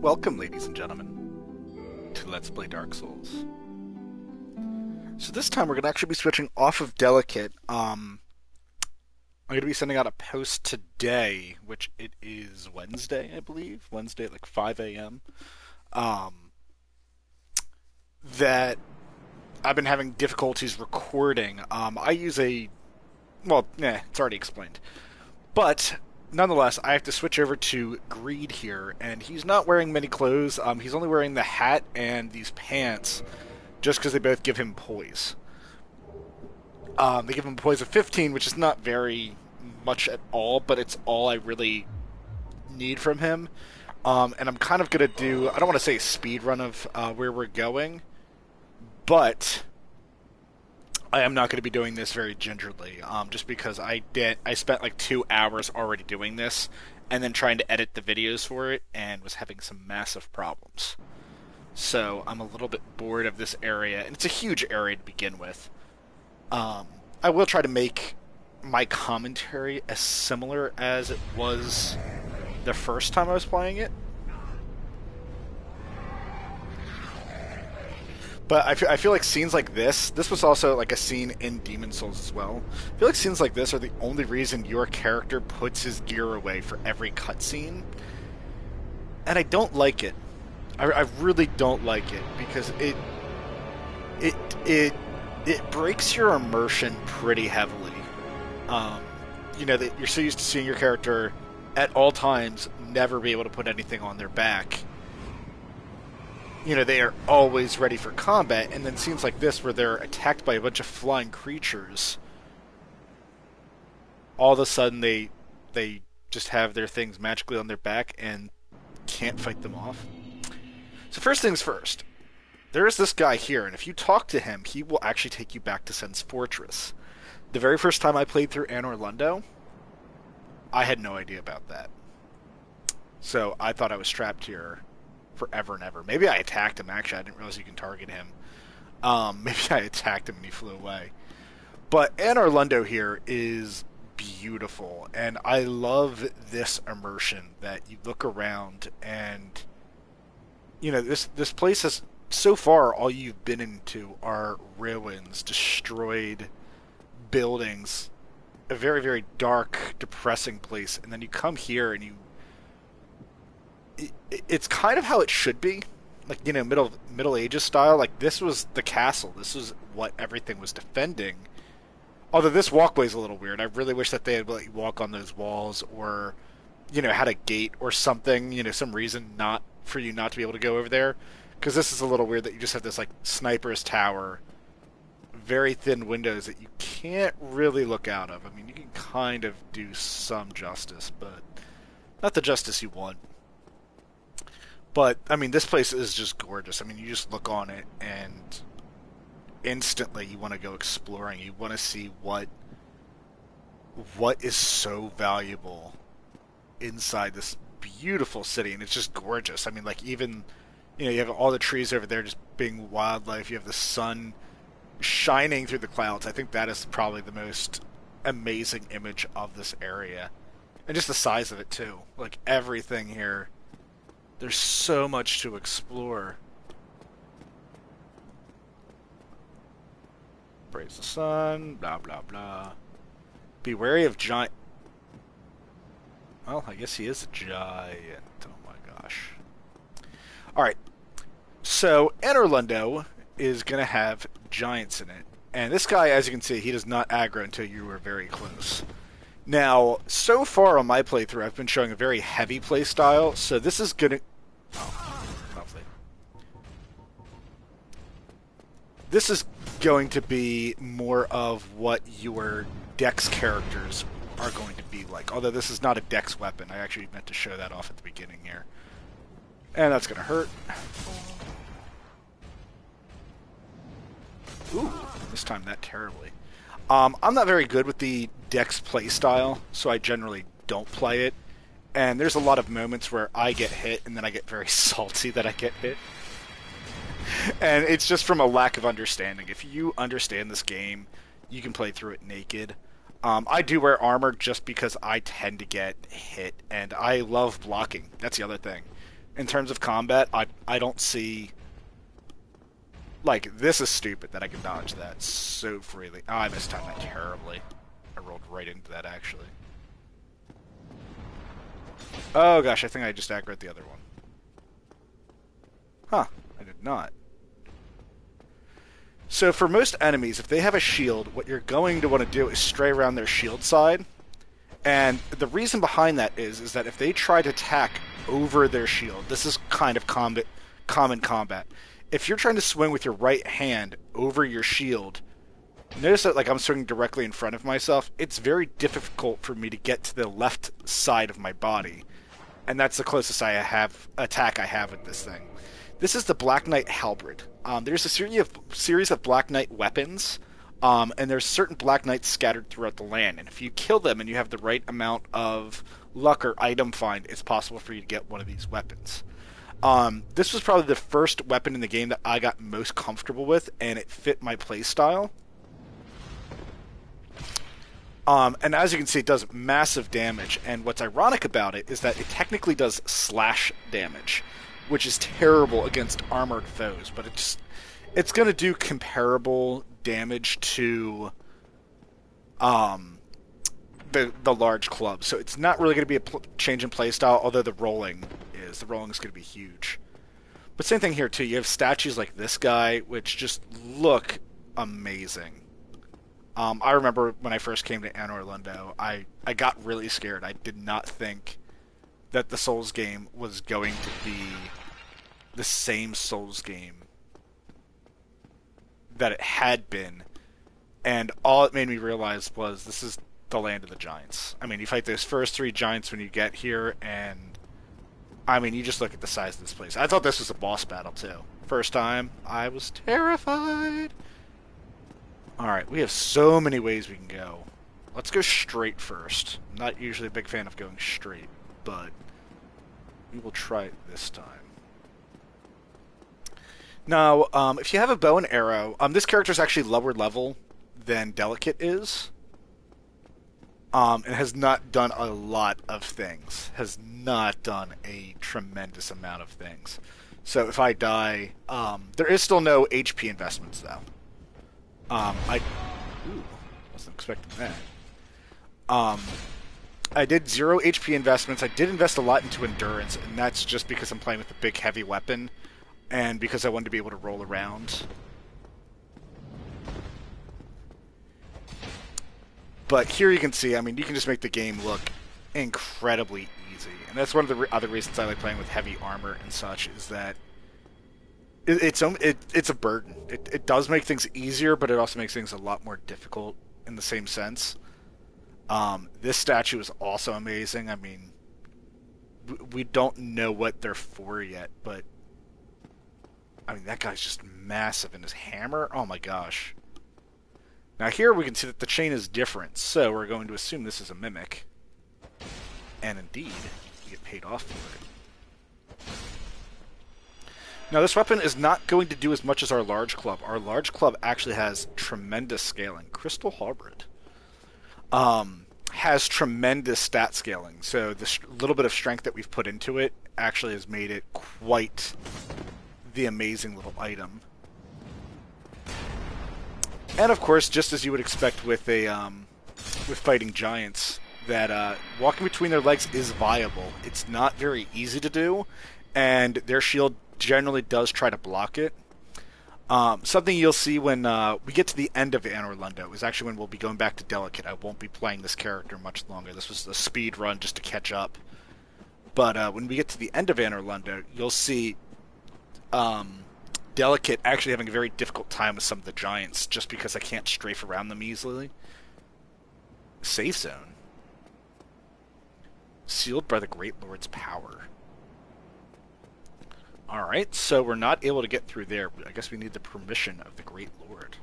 Welcome, ladies and gentlemen, to Let's Play Dark Souls. So this time we're going to actually be switching off of Delicate. I'm going to be sending out a post today, which it is Wednesday, I believe. Wednesday at like 5 a.m. Um, that I've been having difficulties recording. I use it's already explained. But nonetheless, I have to switch over to Greed here, and he's not wearing many clothes. He's only wearing the hat and these pants, just because they both give him poise. They give him a poise of 15, which is not very much at all, but it's all I really need from him. And I'm kind of going to do, I don't want to say a speed run of where we're going, but I am not going to be doing this very gingerly, just because I spent like 2 hours already doing this, and then trying to edit the videos for it, and was having some massive problems. So I'm a little bit bored of this area, and it's a huge area to begin with. I will try to make my commentary as similar as it was the first time I was playing it. But I feel like scenes like this was also like a scene in Demon Souls as well. I feel like scenes like this are the only reason your character puts his gear away for every cutscene. And I don't like it. I really don't like it, because it breaks your immersion pretty heavily. That you're so used to seeing your character at all times never be able to put anything on their back. They are always ready for combat, and then scenes like this where they're attacked by a bunch of flying creatures, all of a sudden they just have their things magically on their back and can't fight them off. So first things first, there is this guy here, and if you talk to him, he will actually take you back to Sen's Fortress. The very first time I played through Anor Londo, I had no idea about that. So I thought I was trapped here forever and ever. Maybe I attacked him, actually. I didn't realize you can target him. Maybe I attacked him and he flew away. But Anor Londo here is beautiful, and I love this immersion that you look around and this place has, so far, all you've been into are ruins, destroyed buildings, a very, very dark, depressing place, and then you come here and it's kind of how it should be, like, Middle Ages style. Like, this was the castle, this was what everything was defending. Although this walkway is a little weird. I really wish that they had let you walk on those walls, or had a gate or something, some reason not for you not to be able to go over there, because this is a little weird that you just have this like sniper's tower, very thin windows that you can't really look out of. I mean, you can kind of do some justice, but not the justice you want. But I mean, this place is just gorgeous. I mean, you just look on it and instantly you want to go exploring. You want to see what is so valuable inside this beautiful city, and it's just gorgeous. I mean, like, even you have all the trees over there just being wildlife. You have the sun shining through the clouds. I think that is probably the most amazing image of this area, and just the size of it too. Like, everything here, there's so much to explore. Praise the sun, blah blah blah. Be wary of giant. Well, I guess he is a giant. Oh my gosh. Alright. So, Anor Londo is going to have giants in it. And this guy, as you can see, he does not aggro until you are very close. Now, so far on my playthrough, I've been showing a very heavy play style, so this is going to... Oh, lovely. This is going to be more of what your Dex characters are going to be like. Although this is not a Dex weapon. I actually meant to show that off at the beginning here. And that's going to hurt. Ooh, this time that terribly. I'm not very good with the Dex play style, so I generally don't play it. And there's a lot of moments where I get hit, and then I get very salty that I get hit. And it's just from a lack of understanding. If you understand this game, you can play through it naked. I do wear armor just because I tend to get hit, and I love blocking. That's the other thing. in terms of combat, I don't see... Like, this is stupid that I can dodge that so freely. Oh, I mistimed that terribly. I rolled right into that, actually. Oh gosh, I think I just aggroed the other one. Huh, I did not. So for most enemies, if they have a shield, what you're going to want to do is stray around their shield side. And the reason behind that is that if they try to attack over their shield, this is kind of common combat. If you're trying to swing with your right hand over your shield, notice that like I'm swinging directly in front of myself, it's very difficult for me to get to the left side of my body. And that's the closest attack I have with this thing. This is the Black Knight Halberd. There's a series of Black Knight weapons, and there's certain Black Knights scattered throughout the land. And if you kill them and you have the right amount of luck or item find, it's possible for you to get one of these weapons. This was probably the first weapon in the game that I got most comfortable with, and it fit my playstyle. And as you can see, it does massive damage, and what's ironic about it is that it technically does slash damage, which is terrible against armored foes, but it's going to do comparable damage to the large club. So it's not really going to be a change in playstyle, although the rolling is. The rolling is going to be huge. But same thing here too. You have statues like this guy, which just look amazing. I remember when I first came to Anor, Londo, I got really scared. I did not think that the Souls game was going to be the same Souls game that it had been, and all it made me realize was this is the land of the giants. I mean, you fight those first 3 giants when you get here, and I mean, you just look at the size of this place. I thought this was a boss battle too. First time, I was terrified. Alright, we have so many ways we can go. Let's go straight first. I'm not usually a big fan of going straight, but we will try it this time. Now, if you have a bow and arrow, this character is actually lower level than Delicate is. And has not done a lot of things. Has not done a tremendous amount of things. So if I die, there is still no HP investments though. Wasn't expecting that. I did 0 HP investments. I did invest a lot into endurance, and that's just because I'm playing with a big heavy weapon, and because I wanted to be able to roll around. But here you can see, I mean, you can just make the game look incredibly easy. And that's one of the other reasons I like playing with heavy armor and such, is that it's a burden. It does make things easier, but it also makes things a lot more difficult in the same sense. This statue is also amazing. I mean, we don't know what they're for yet, but I mean, that guy's just massive, and his hammer, oh my gosh. Now here we can see that the chain is different, so we're going to assume this is a mimic. And indeed, we get paid off for it. Now this weapon is not going to do as much as our large club. Our large club actually has tremendous scaling. Crystal Halberd has tremendous stat scaling, so this little bit of strength that we've put into it actually has made it quite the amazing little item. And of course, just as you would expect with fighting giants, that walking between their legs is viable. It's not very easy to do, and their shield generally does try to block it. Something you'll see when we get to the end of Anor Londo is actually when we'll be going back to Delicate. I won't be playing this character much longer. This was a speed run just to catch up. But when we get to the end of Anor Londo, you'll see Delicate actually having a very difficult time with some of the giants just because I can't strafe around them easily. Safe zone. Sealed by the Great Lord's power. Alright, so we're not able to get through there. I guess we need the permission of the Great Lord.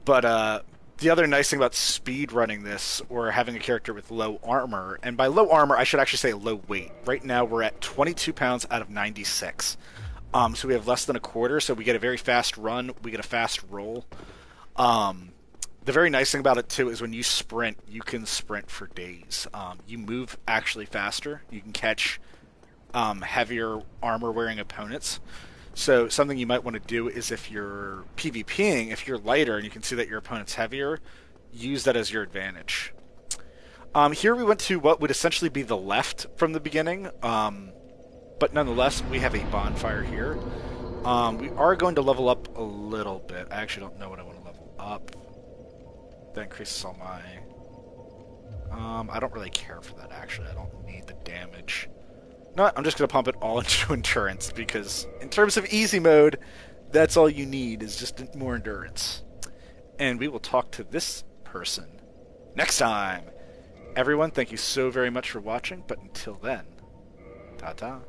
But the other nice thing about speed running this, or having a character with low armor, and by low armor I should actually say low weight. Right now we're at 22 pounds out of 96. So we have less than a quarter, so we get a very fast run, we get a fast roll. The very nice thing about it too is when you sprint, you can sprint for days. You move actually faster. You can catch heavier armor wearing opponents. So something you might want to do is if you're PvPing, if you're lighter and you can see that your opponent's heavier, use that as your advantage. Here we went to what would essentially be the left from the beginning, but nonetheless we have a bonfire here. We are going to level up a little bit. I actually don't know what I want to level up. That increases all my... I don't really care for that, actually. I don't need the damage. No, I'm just going to pump it all into endurance, because in terms of easy mode, that's all you need, is just more endurance. And we will talk to this person next time. Everyone, thank you so very much for watching, but until then, ta-ta.